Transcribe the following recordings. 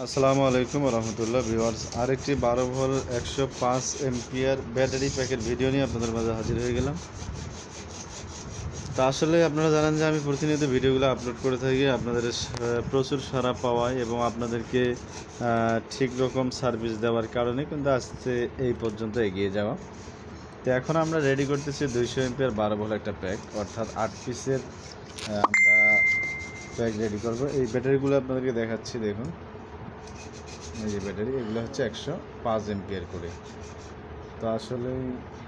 আসসালামু আলাইকুম রহমতুল্লাহ ভিউয়ার্স, আরেকটি 12 ভোল্ট 105 এম্পিয়ার ব্যাটারি প্যাকের ভিডিও নিয়ে আপনাদের মাঝে হাজির হয়ে গেলাম। তা আসলে আপনারা জানেন যে আমি প্রতিনিয়ত ভিডিওগুলো আপলোড করে থাকি আপনাদের প্রচুর সাড়া পাওয়ায় এবং আপনাদেরকে ঠিক রকম সার্ভিস দেওয়ার কারণে কিন্তু আজকে এই পর্যন্ত এগিয়ে যাওয়া। তো এখন আমরা রেডি করতেছি 200 এম্পিয়ার 12 ভোল্ট একটা প্যাক, অর্থাৎ 8 পিসের আমরা প্যাক রেডি করব। এই ব্যাটারিগুলো আপনাদেরকে দেখাচ্ছি, দেখুন এই যে ব্যাটারি, এগুলো হচ্ছে 105 এম্পিয়ার করে। তো আসলে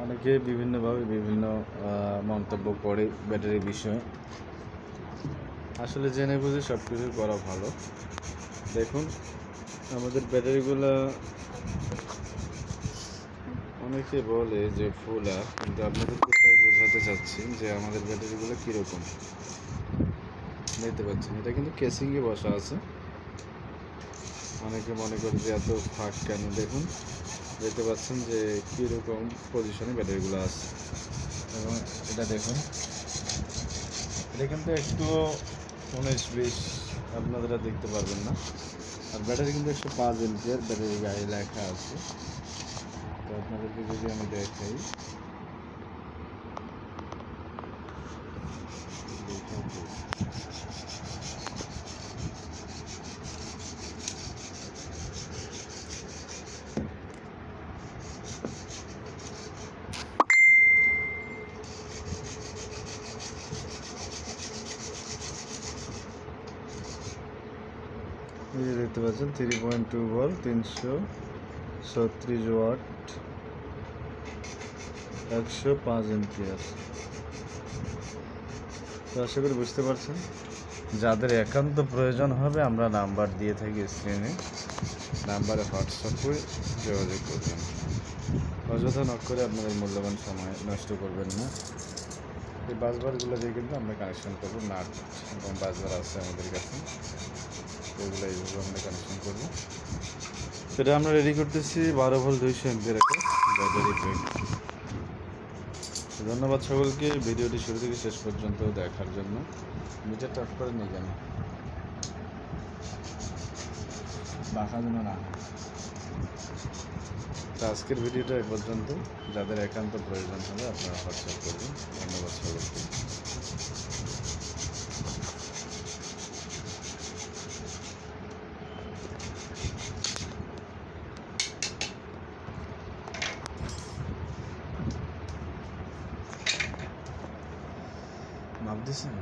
অনেকে বিভিন্নভাবে বিভিন্ন মন্তব্য করে ব্যাটারির বিষয়ে। আসলে জেনে বুঝে সব কিছু করা ভালো। দেখুন আমাদের ব্যাটারিগুলো অনেকে বলে যে ফুলা, কিন্তু আপনাদেরকে এটাই বোঝাতে চাচ্ছি যে আমাদের ব্যাটারিগুলো কীরকম দেখতে পাচ্ছেন। এটা কিন্তু কেসিংয়ে বসা আছে। অনেকে মনে করে যে এত ফাঁক কেন, দেখুন দেখতে পাচ্ছেন যে কীরকম পজিশনে ব্যাটারিগুলো আছে। এবং এটা দেখুন, এটা কিন্তু একটু 19-20 আপনারা দেখতে পারবেন না। আর ব্যাটারি কিন্তু 105 এম্পিয়ার ব্যাটারি গায়ে লেখা আছে। তো আপনাদেরকে যদি আমি দেখাই, এই যে দেখতে পাচ্ছেন 3.2 ভোল্ট 336 ওয়াট 105 এম্পিয়ার। তো আশা করি বুঝতে পারছেন। যাদের একান্ত প্রয়োজন হবে আমরা নাম্বার দিয়ে থাকি স্ক্রিনে, নাম্বারে হোয়াটসঅ্যাপ করে যোগাযোগ করবেন। অযথা নক করে আপনাদের মূল্যবান সময় নষ্ট করবেন না। এই বাসবারগুলো দিয়ে কিন্তু আমরা কানেকশন করবো, নাট এবং বাসবার আছে আমাদের কাছে, এগুলো এইভাবে আমরা কানেকশন করবো। সেটা আমরা রেডি করতেছি 12 ভোল্ট 200 এম্পিয়ার একটা ব্যাটারি প্যাক। ধন্যবাদ সকলকে ভিডিওটি শুরু থেকে শেষ পর্যন্ত দেখার জন্য। মিটারটা অফ করে নিই কেন, বাঁকা যেন না। তো আজকের ভিডিওটা এ পর্যন্ত। যাদের একান্ত প্রয়োজন হবে আপনারা হোয়াটসঅ্যাপ করবেন। ধন্যবাদ সকলকে। মাপ দিচ্ছেন।